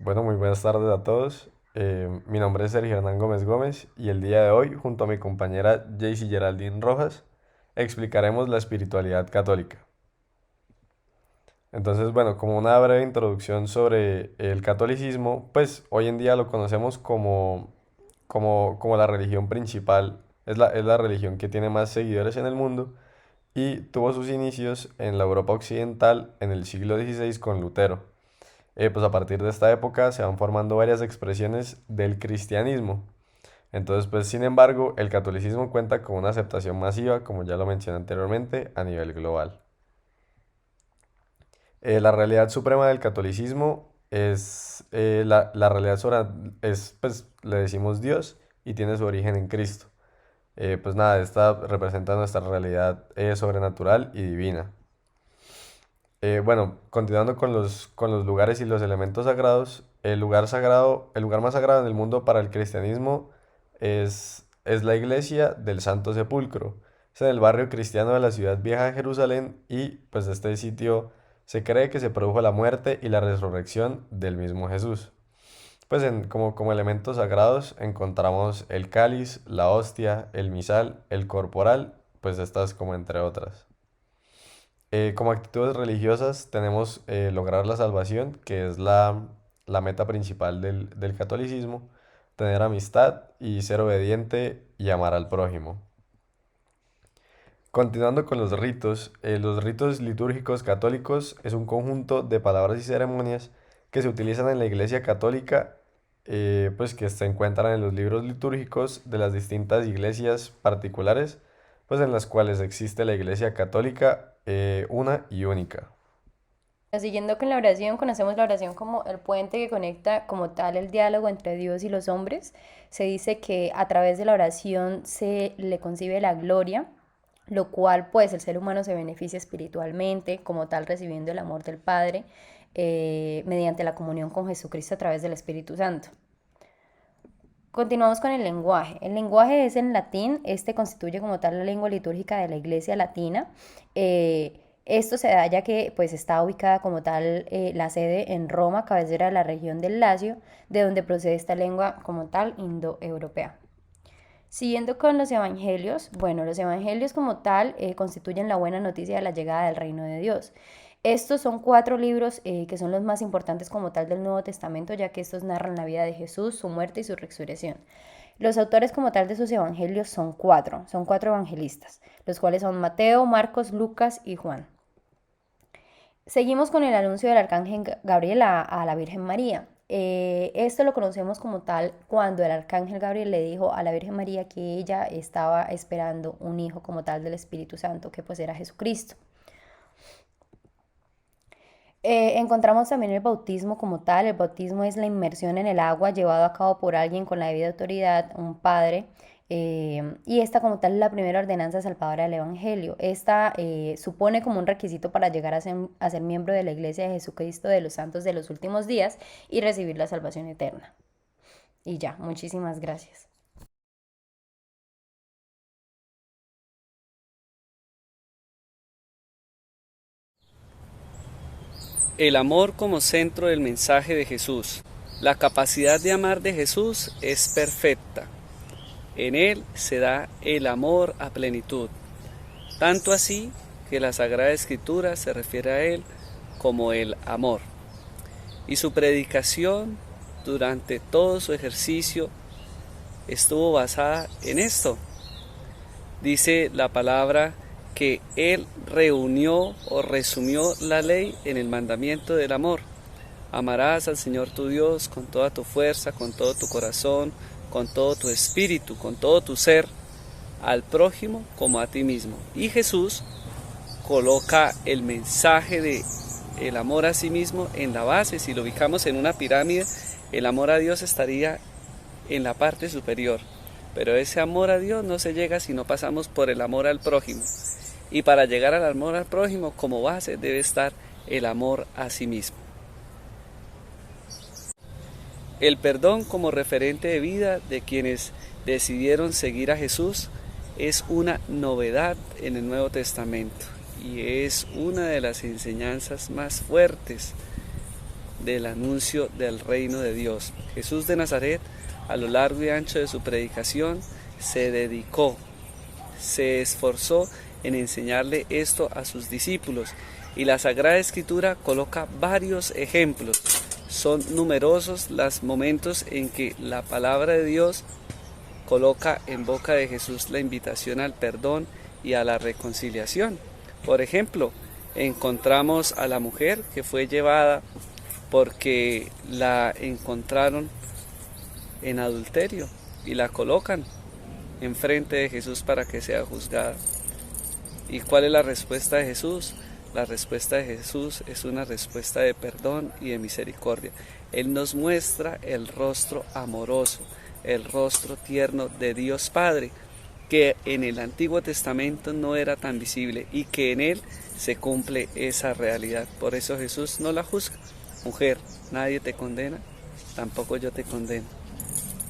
Bueno, muy buenas tardes a todos. Mi nombre es Sergio Hernán Gómez Gómez y el día de hoy, junto a mi compañera Jaycee Geraldine Rojas, explicaremos la espiritualidad católica. Entonces, bueno, como una breve introducción sobre el catolicismo, pues hoy en día lo conocemos como la religión principal, es la religión que tiene más seguidores en el mundo y tuvo sus inicios en la Europa occidental en el siglo XVI con Lutero. Pues a partir de esta época se van formando varias expresiones del cristianismo. Entonces, pues sin embargo, el catolicismo cuenta con una aceptación masiva, como ya lo mencioné anteriormente, a nivel global. La realidad suprema del catolicismo es la realidad es, pues le decimos Dios y tiene su origen en Cristo. Pues nada, esta representa nuestra realidad sobrenatural y divina. Bueno, continuando con los lugares y los elementos sagrados, el lugar más sagrado en el mundo para el cristianismo es la iglesia del Santo Sepulcro. Es en el barrio cristiano de la ciudad vieja de Jerusalén y pues de este sitio se cree que se produjo la muerte y la resurrección del mismo Jesús. Pues como elementos sagrados encontramos el cáliz, la hostia, el misal, el corporal, pues estas como entre otras. Como actitudes religiosas tenemos lograr la salvación, que es la meta principal del catolicismo, tener amistad y ser obediente y amar al prójimo. Continuando con los ritos litúrgicos católicos es un conjunto de palabras y ceremonias que se utilizan en la Iglesia Católica, pues que se encuentran en los libros litúrgicos de las distintas iglesias particulares, pues en las cuales existe la Iglesia Católica una y única. Siguiendo con la oración, conocemos la oración como el puente que conecta como tal el diálogo entre Dios y los hombres. Se dice que a través de la oración se le concibe la gloria, lo cual pues el ser humano se beneficia espiritualmente, como tal recibiendo el amor del Padre mediante la comunión con Jesucristo a través del Espíritu Santo. Continuamos con el lenguaje. El lenguaje es en latín, este constituye como tal la lengua litúrgica de la Iglesia Latina. Esto se da ya que pues está ubicada como tal la sede en Roma, cabecera de la región del Lacio, de donde procede esta lengua como tal indoeuropea. Siguiendo con los evangelios, bueno, los evangelios como tal constituyen la buena noticia de la llegada del reino de Dios. Estos son cuatro libros que son los más importantes como tal del Nuevo Testamento, ya que estos narran la vida de Jesús, su muerte y su resurrección. Los autores como tal de sus evangelios son cuatro evangelistas, los cuales son Mateo, Marcos, Lucas y Juan. Seguimos con el anuncio del arcángel Gabriel a la Virgen María. Esto lo conocemos como tal cuando el arcángel Gabriel le dijo a la Virgen María que ella estaba esperando un hijo como tal del Espíritu Santo, que pues era Jesucristo. Encontramos también el bautismo como tal. El bautismo es la inmersión en el agua llevado a cabo por alguien con la debida autoridad, un padre. Y esta como tal es la primera ordenanza salvadora del Evangelio. Esta supone como un requisito para llegar a ser miembro de la Iglesia de Jesucristo de los Santos de los últimos días y recibir la salvación eterna. Y ya, muchísimas gracias. El amor como centro del mensaje de Jesús. La capacidad de amar de Jesús es perfecta. En Él se da el amor a plenitud. Tanto así que la Sagrada Escritura se refiere a Él como el amor. Y su predicación durante todo su ejercicio estuvo basada en esto. Dice la palabra que Él reunió o resumió la ley en el mandamiento del amor. Amarás al Señor tu Dios con toda tu fuerza, con todo tu corazón, con todo tu espíritu, con todo tu ser, al prójimo como a ti mismo. Y Jesús coloca el mensaje de el amor a sí mismo en la base. Si lo ubicamos en una pirámide, el amor a Dios estaría en la parte superior. Pero ese amor a Dios no se llega si no pasamos por el amor al prójimo. Y para llegar al amor al prójimo, como base debe estar el amor a sí mismo. El perdón como referente de vida de quienes decidieron seguir a Jesús es una novedad en el Nuevo Testamento y es una de las enseñanzas más fuertes, del anuncio del reino de Dios. Jesús de Nazaret, a lo largo y ancho de su predicación, se dedicó, se esforzó en enseñarle esto a sus discípulos, y la Sagrada Escritura coloca varios ejemplos. Son numerosos los momentos en que la palabra de Dios coloca en boca de Jesús la invitación al perdón y a la reconciliación. Por ejemplo, encontramos a la mujer que fue llevada porque la encontraron en adulterio y la colocan enfrente de Jesús para que sea juzgada. ¿Y cuál es la respuesta de Jesús? La respuesta de Jesús es una respuesta de perdón y de misericordia. Él nos muestra el rostro amoroso, el rostro tierno de Dios Padre, que en el Antiguo Testamento no era tan visible y que en Él se cumple esa realidad. Por eso Jesús no la juzga. Mujer, nadie te condena, tampoco yo te condeno.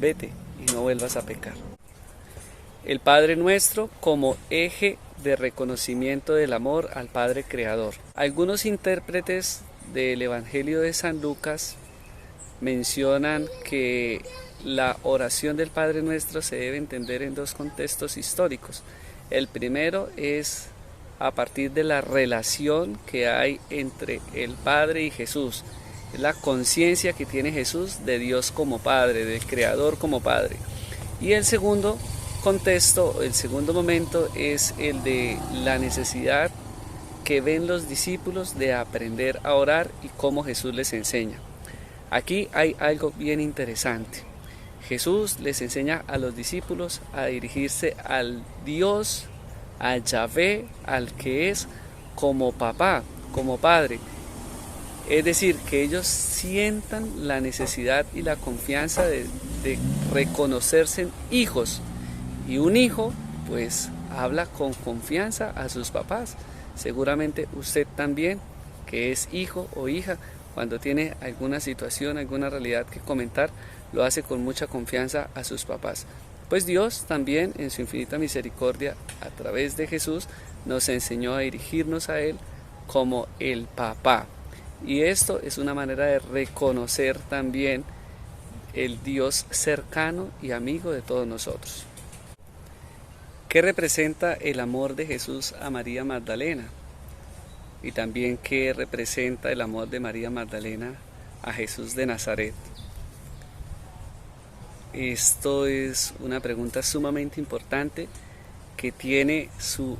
Vete y no vuelvas a pecar. El Padre Nuestro como eje de reconocimiento del amor al Padre Creador. Algunos intérpretes del Evangelio de San Lucas mencionan que la oración del Padre Nuestro se debe entender en dos contextos históricos. El primero es a partir de la relación que hay entre el Padre y Jesús. Es la conciencia que tiene Jesús de Dios como Padre, del Creador como Padre. Y el segundo contexto, el segundo momento es el de la necesidad que ven los discípulos de aprender a orar y cómo Jesús les enseña. Aquí hay algo bien interesante. Jesús les enseña a los discípulos a dirigirse al Dios, a Yahvé, al que es como papá, como padre. Es decir, que ellos sientan la necesidad y la confianza de reconocerse hijos. Y un hijo, pues, habla con confianza a sus papás. Seguramente usted también, que es hijo o hija, cuando tiene alguna situación, alguna realidad que comentar, lo hace con mucha confianza a sus papás. Pues Dios también, en su infinita misericordia, a través de Jesús, nos enseñó a dirigirnos a Él como el papá. Y esto es una manera de reconocer también el Dios cercano y amigo de todos nosotros. ¿Qué representa el amor de Jesús a María Magdalena? Y también qué representa el amor de María Magdalena a Jesús de Nazaret. Esto es una pregunta sumamente importante que tiene su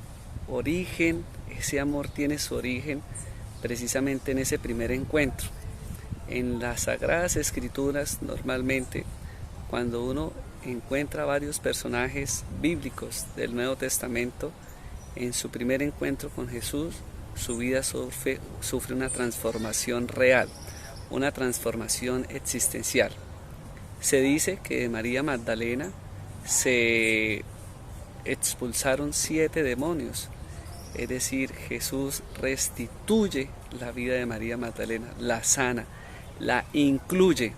origen, ese amor tiene su origen precisamente en ese primer encuentro. En las Sagradas Escrituras, normalmente, cuando uno encuentra varios personajes bíblicos del Nuevo Testamento, en su primer encuentro con Jesús, su vida sufre una transformación real, una transformación existencial. Se dice que de María Magdalena se expulsaron 7 demonios, es decir, Jesús restituye la vida de María Magdalena, la sana, la incluye.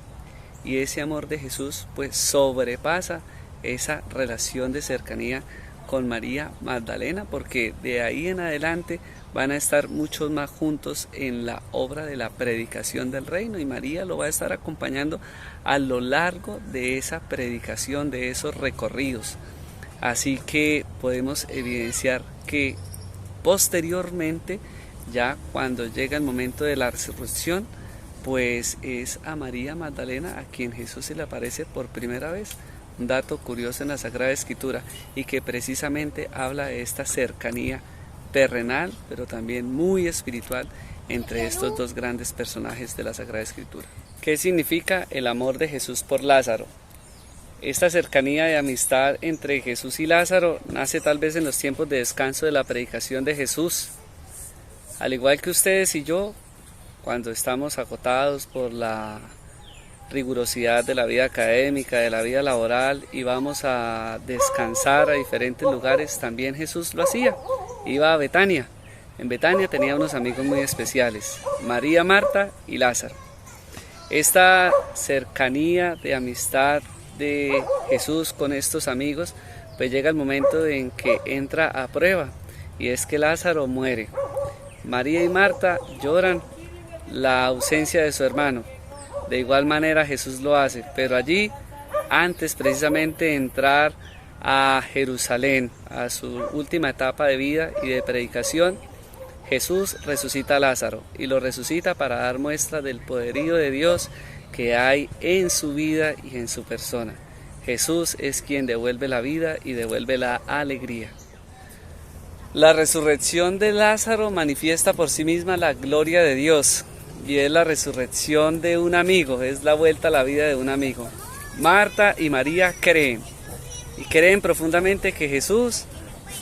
Y ese amor de Jesús pues sobrepasa esa relación de cercanía con María Magdalena, porque de ahí en adelante van a estar muchos más juntos en la obra de la predicación del reino, y María lo va a estar acompañando a lo largo de esa predicación, de esos recorridos. Así que podemos evidenciar que posteriormente, ya cuando llega el momento de la resurrección, pues es a María Magdalena a quien Jesús se le aparece por primera vez. Un dato curioso en la Sagrada Escritura, y que precisamente habla de esta cercanía terrenal, pero también muy espiritual, entre estos dos grandes personajes de la Sagrada Escritura. ¿Qué significa el amor de Jesús por Lázaro? Esta cercanía de amistad entre Jesús y Lázaro nace tal vez en los tiempos de descanso de la predicación de Jesús. Al igual que ustedes y yo, cuando estamos agotados por la rigurosidad de la vida académica, de la vida laboral, y vamos a descansar a diferentes lugares, también Jesús lo hacía. Iba a Betania. En Betania tenía unos amigos muy especiales, María, Marta y Lázaro. Esta cercanía de amistad de Jesús con estos amigos, pues llega el momento en que entra a prueba, y es que Lázaro muere. María y Marta lloran la ausencia de su hermano. De igual manera Jesús lo hace, pero allí, antes precisamente de entrar a Jerusalén, a su última etapa de vida y de predicación, Jesús resucita a Lázaro y lo resucita para dar muestra del poderío de Dios que hay en su vida y en su persona. Jesús es quien devuelve la vida y devuelve la alegría. La resurrección de Lázaro manifiesta por sí misma la gloria de Dios y es la resurrección de un amigo, es la vuelta a la vida de un amigo. Marta y María creen y creen profundamente que Jesús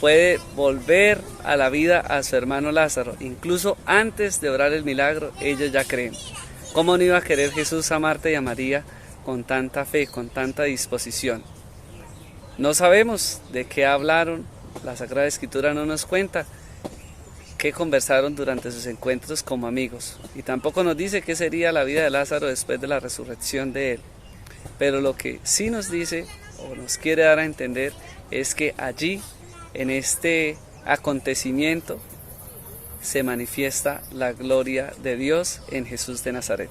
puede volver a la vida a su hermano Lázaro. Incluso antes de orar el milagro, ellos ya creen. ¿Cómo no iba a querer Jesús a Marta y a María con tanta fe, con tanta disposición? No sabemos de qué hablaron, la Sagrada Escritura no nos cuenta qué conversaron durante sus encuentros como amigos. Y tampoco nos dice qué sería la vida de Lázaro después de la resurrección de él. Pero lo que sí nos dice o nos quiere dar a entender es que allí, en este acontecimiento, se manifiesta la gloria de Dios en Jesús de Nazaret.